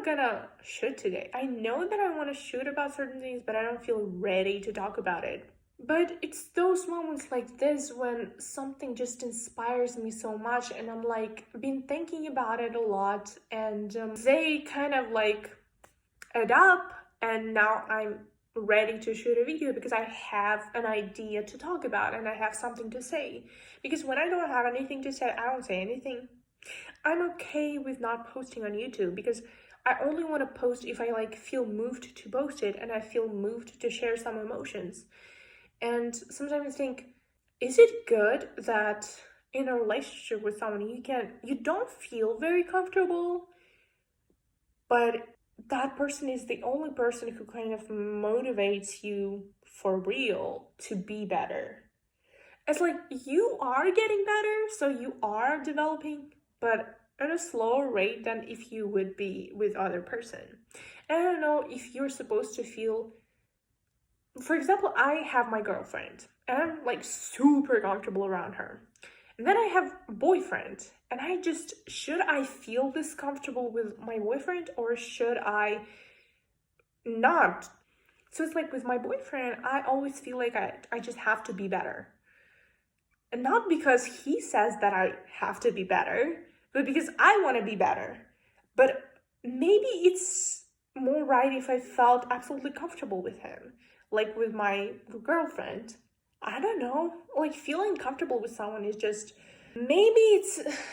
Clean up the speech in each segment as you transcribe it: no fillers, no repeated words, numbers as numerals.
I'm gonna shoot today. I know that I want to shoot about certain things, but I don't feel ready to talk about it. But it's those moments like this when something just inspires me so much, and I'm like, been thinking about it a lot, and they kind of like add up, and now I'm ready to shoot a video because I have an idea to talk about and I have something to say. Because when I don't have anything to say, I don't say anything. I'm okay with not posting on YouTube because I only want to post if I like feel moved to post it and I feel moved to share some emotions. And sometimes I think, is it good that in a relationship with someone you don't feel very comfortable, but that person is the only person who kind of motivates you for real to be better? It's like you are getting better, so you are developing, but at a slower rate than if you would be with other person. And I don't know if you're supposed to feel, for example, I have my girlfriend and I'm like super comfortable around her. And then I have a boyfriend and should I feel this comfortable with my boyfriend or should I not? So it's like with my boyfriend, I always feel like I just have to be better. And not because he says that I have to be better, but because I want to be better. But maybe it's more right if I felt absolutely comfortable with him. Like with my girlfriend, I don't know, like feeling comfortable with someone is just, maybe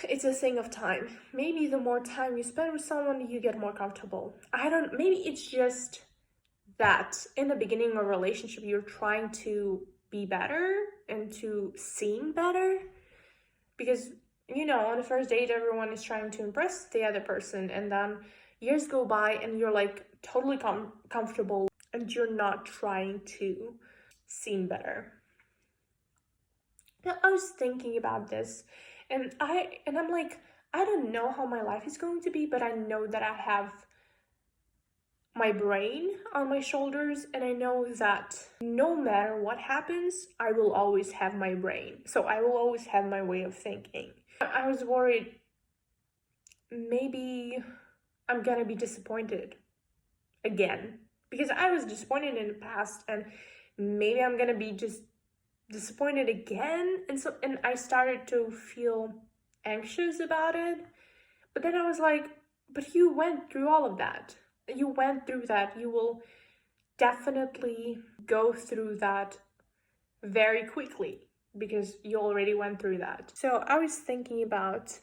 it's a thing of time. Maybe the more time you spend with someone, you get more comfortable. Maybe it's just that in the beginning of a relationship, you're trying to be better and to seem better. Because, on the first date, everyone is trying to impress the other person. And then years go by and you're like totally comfortable and you're not trying to seem better. Now, I was thinking about this and I'm like, I don't know how my life is going to be, but I know that I have my brain on my shoulders, and I know that no matter what happens, I will always have my brain. So I will always have my way of thinking. I was worried maybe I'm gonna be disappointed again, because I was disappointed in the past, and maybe I'm gonna be just disappointed again. And I started to feel anxious about it. But then I was like, but you went through all of that. You went through that. You will definitely go through that very quickly because you already went through that. So I was thinking about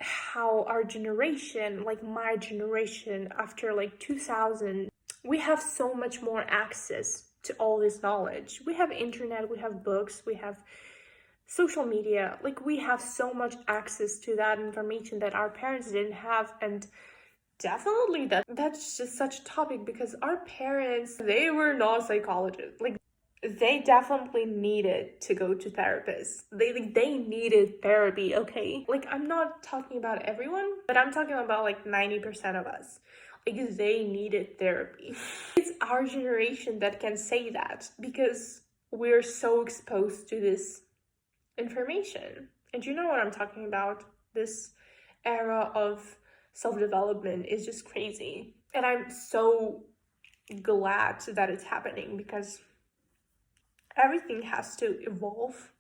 how our generation, like my generation, after like 2000, we have so much more access to all this knowledge. We have internet, we have books, we have social media. Like we have so much access to that information that our parents didn't have. And definitely that's just such a topic because our parents, they were not psychologists. Like they definitely needed to go to therapists. They needed therapy, okay? Like I'm not talking about everyone, but I'm talking about like 90% of us. Like they needed therapy. It's our generation that can say that because we're so exposed to this information. And you know what I'm talking about? This era of self-development is just crazy. And I'm so glad that it's happening because everything has to evolve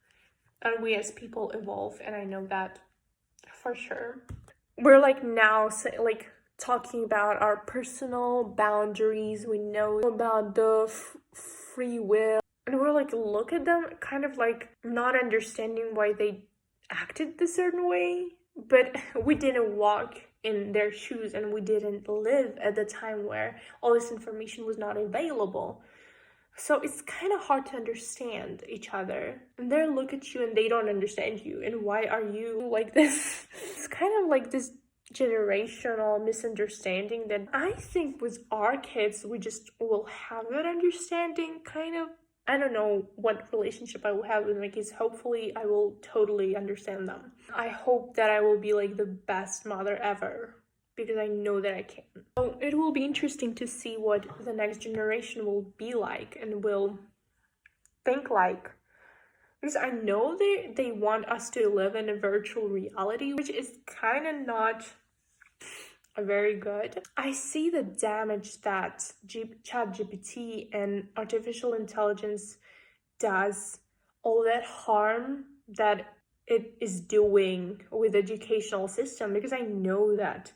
and we as people evolve, and I know that for sure. We're like now like talking about our personal boundaries. We know about the free will, and we're like, look at them kind of like not understanding why they acted the certain way, but we didn't walk in their shoes and we didn't live at the time where all this information was not available. So it's kind of hard to understand each other, and they look at you and they don't understand you, and why are you like this? It's kind of like this generational misunderstanding that I think with our kids we just will have that understanding kind of. I don't know what relationship I will have with my kids. Hopefully I will totally understand them. I hope that I will be like the best mother ever because I know that I can. So it will be interesting to see what the next generation will be like and will think like. Because I know they want us to live in a virtual reality, which is kind of not are very good. I see the damage that ChatGPT and artificial intelligence does, all that harm that it is doing with the educational system, because I know that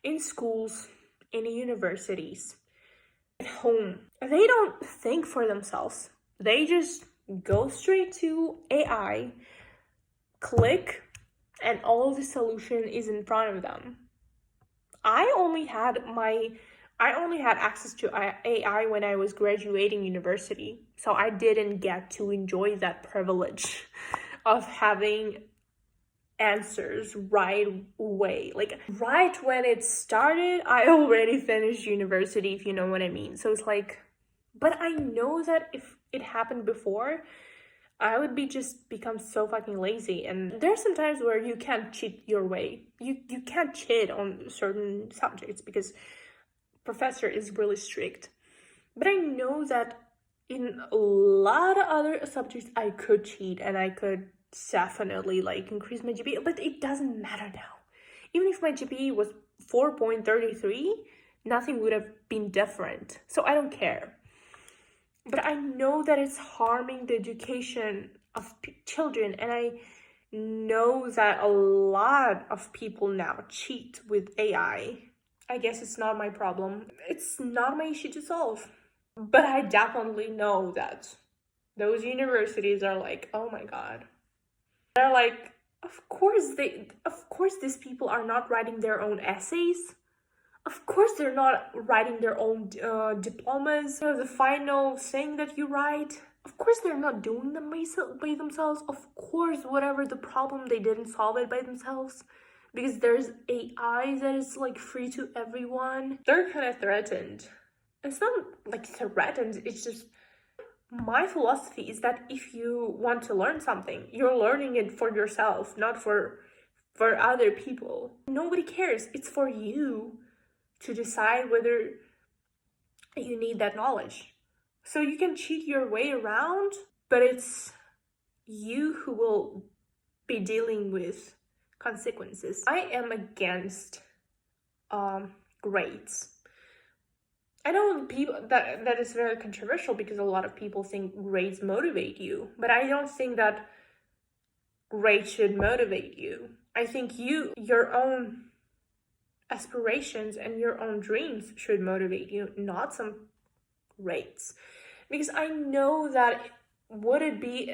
in schools, in universities, at home, they don't think for themselves. They just go straight to AI, click, and all the solution is in front of them. I only had access to AI when I was graduating university, so I didn't get to enjoy that privilege of having answers right away. Like right when it started, I already finished university, if you know what I mean. So it's like, but I know that if it happened before, I would become so fucking lazy. And there's some times where you can't cheat your way. You can't cheat on certain subjects because professor is really strict. But I know that in a lot of other subjects I could cheat and I could definitely like increase my GPA, but it doesn't matter now. Even if my GPA was 4.33, nothing would have been different. So I don't care. But I know that it's harming the education of children, and I know that a lot of people now cheat with AI. I guess it's not my problem. It's not my issue to solve. But I definitely know that those universities are like, oh my god. They're like, of course these people are not writing their own essays. Of course they're not writing their own diplomas, the final thing that you write. Of course they're not doing them by themselves. Of course, whatever the problem, they didn't solve it by themselves. Because there's AI that is like free to everyone. They're kind of threatened. It's not like threatened, it's just my philosophy is that if you want to learn something, you're learning it for yourself, not for other people. Nobody cares. It's for you to decide whether you need that knowledge. So you can cheat your way around, but it's you who will be dealing with consequences. I am against grades. I know people that is very controversial because a lot of people think grades motivate you, but I don't think that grades should motivate you. I think your own aspirations and your own dreams should motivate you, not some grades. Because I know that would it be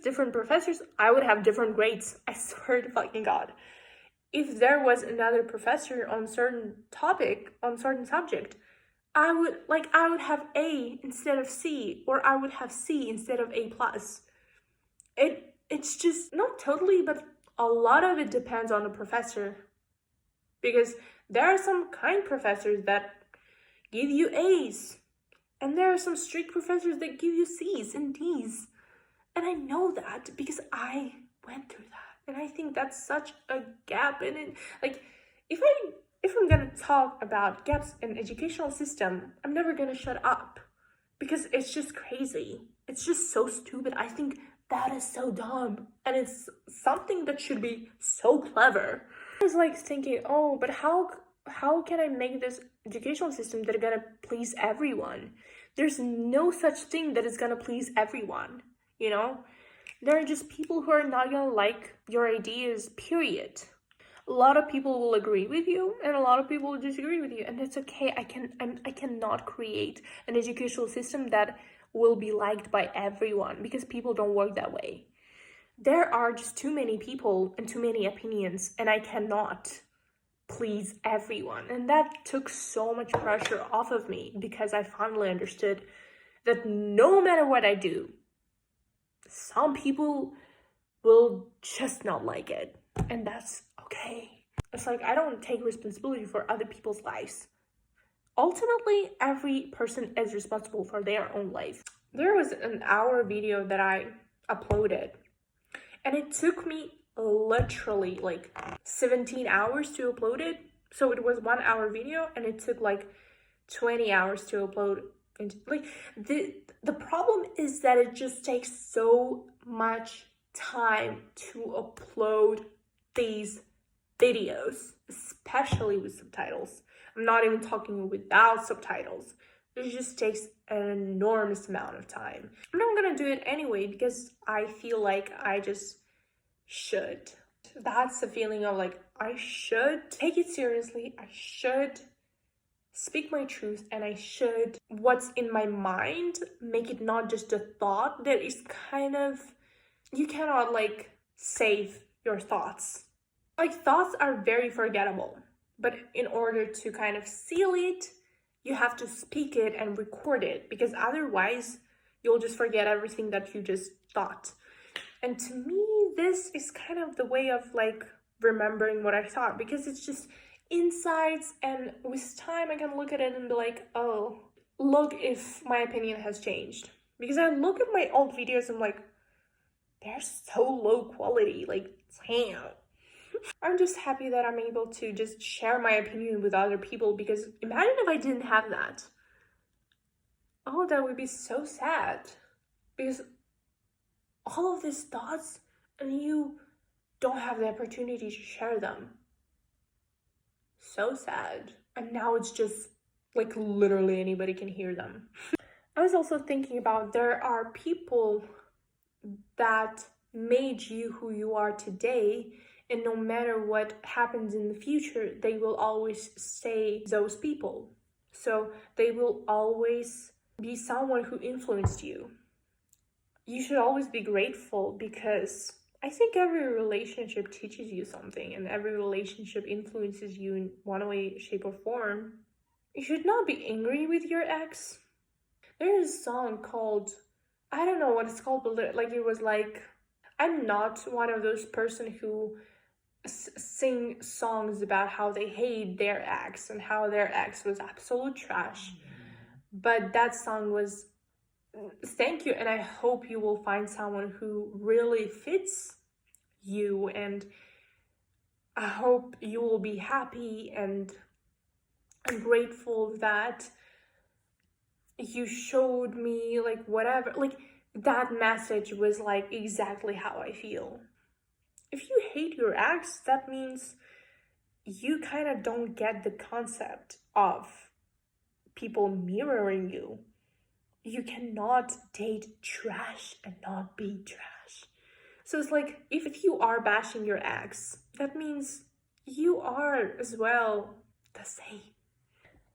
different professors, I would have different grades. I swear to fucking God. If there was another professor on certain topic, on certain subject, I would have A instead of C, or I would have C instead of A+. It's just, not totally, but a lot of it depends on the professor. Because there are some kind professors that give you A's, and there are some strict professors that give you C's and D's. And I know that because I went through that. And I think that's such a gap in it. Like, if I'm gonna talk about gaps in educational system, I'm never gonna shut up. Because it's just crazy. It's just so stupid. I think that is so dumb. And it's something that should be so clever. I was like thinking, oh, but how can I make this educational system that is gonna please everyone? There's no such thing that is gonna please everyone, you know? There are just people who are not gonna like your ideas, period. A lot of people will agree with you, and a lot of people will disagree with you, and that's okay. I cannot create an educational system that will be liked by everyone, because people don't work that way. There are just too many people and too many opinions, and I cannot please everyone. And that took so much pressure off of me, because I finally understood that no matter what I do, some people will just not like it, and that's okay. It's like I don't take responsibility for other people's lives. Ultimately, every person is responsible for their own life. There was an hour video that I uploaded, and it took me literally like 17 hours to upload it. So it was 1 hour video, and it took like 20 hours to upload. And like the problem is that it just takes so much time to upload these videos, especially with subtitles. I'm not even talking without subtitles. It just takes an enormous amount of time. And I'm gonna do it anyway because I feel like I just should. That's the feeling of like, I should take it seriously. I should speak my truth, and I should, what's in my mind, make it not just a thought that is kind of, you cannot like save your thoughts. Like, thoughts are very forgettable, but in order to kind of seal it, you have to speak it and record it, because otherwise you'll just forget everything that you just thought. And to me, this is kind of the way of like remembering what I thought, because it's just insights, and with time I can look at it and be like, oh, look if my opinion has changed. Because I look at my old videos and I'm like, they're so low quality, like, damn. I'm just happy that I'm able to just share my opinion with other people, because imagine if I didn't have that. Oh, that would be so sad. Because all of these thoughts, and you don't have the opportunity to share them. So sad. And now it's just like literally anybody can hear them. I was also thinking about, there are people that made you who you are today, and no matter what happens in the future, they will always stay those people. So they will always be someone who influenced you. You should always be grateful, because I think every relationship teaches you something, and every relationship influences you in one way, shape, or form. You should not be angry with your ex. There is a song called, I don't know what it's called, but like it was like, I'm not one of those person who sing songs about how they hate their ex and how their ex was absolute trash. But that song was, thank you, and I hope you will find someone who really fits you, and I hope you will be happy, and I'm grateful that you showed me like whatever, like that message was like exactly how I feel. If you hate your ex, that means you kind of don't get the concept of people mirroring you. You cannot date trash and not be trash. So it's like, if you are bashing your ex, that means you are as well the same.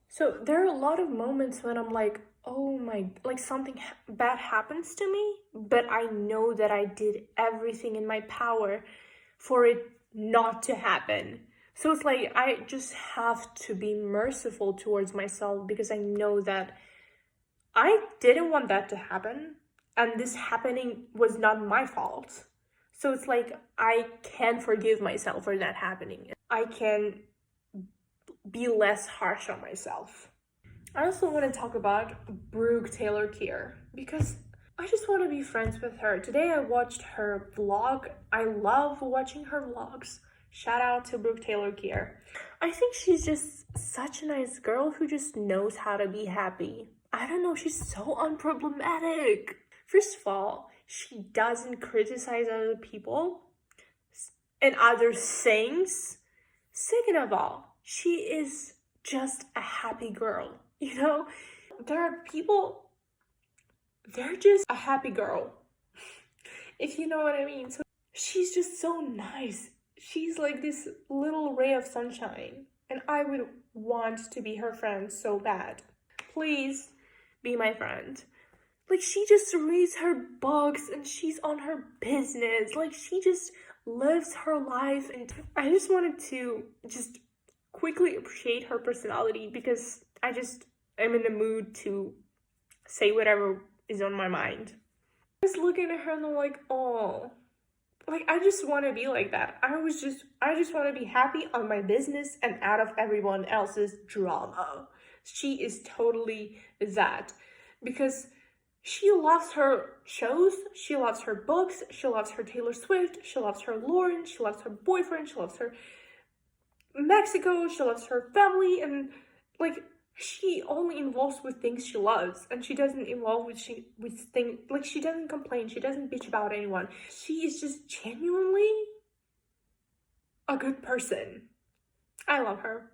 So there are a lot of moments when I'm like, oh my, like something bad happens to me, but I know that I did everything in my power for it not to happen. So it's like, I just have to be merciful towards myself, because I know that I didn't want that to happen, and this happening was not my fault. So it's like, I can forgive myself for that happening. I can be less harsh on myself. I also want to talk about Brooke Taylor-Keir, because I just want to be friends with her. Today I watched her vlog. I love watching her vlogs. Shout out to Brooke Taylor-Keir. I think she's just such a nice girl who just knows how to be happy. I don't know, she's so unproblematic. First of all, she doesn't criticize other people and other things. Second of all, she is just a happy girl, you know? There are people, they're just a happy girl, if you know what I mean. So she's just so nice. She's like this little ray of sunshine, and I would want to be her friend so bad. Please be my friend. Like, she just reads her books and she's on her business. Like, she just lives her life, and I just wanted to just quickly appreciate her personality, because I just am in the mood to say whatever is on my mind. I was looking at her and I'm like, oh, like, I just want to be like that. I just want to be happy on my business and out of everyone else's drama. She is totally that, because she loves her shows, she loves her books, she loves her Taylor Swift, she loves her Lauren, she loves her boyfriend, she loves her Mexico, she loves her family, and like, she only involves with things she loves, and she doesn't involve with things, like, she doesn't complain, she doesn't bitch about anyone. She is just genuinely a good person. I love her.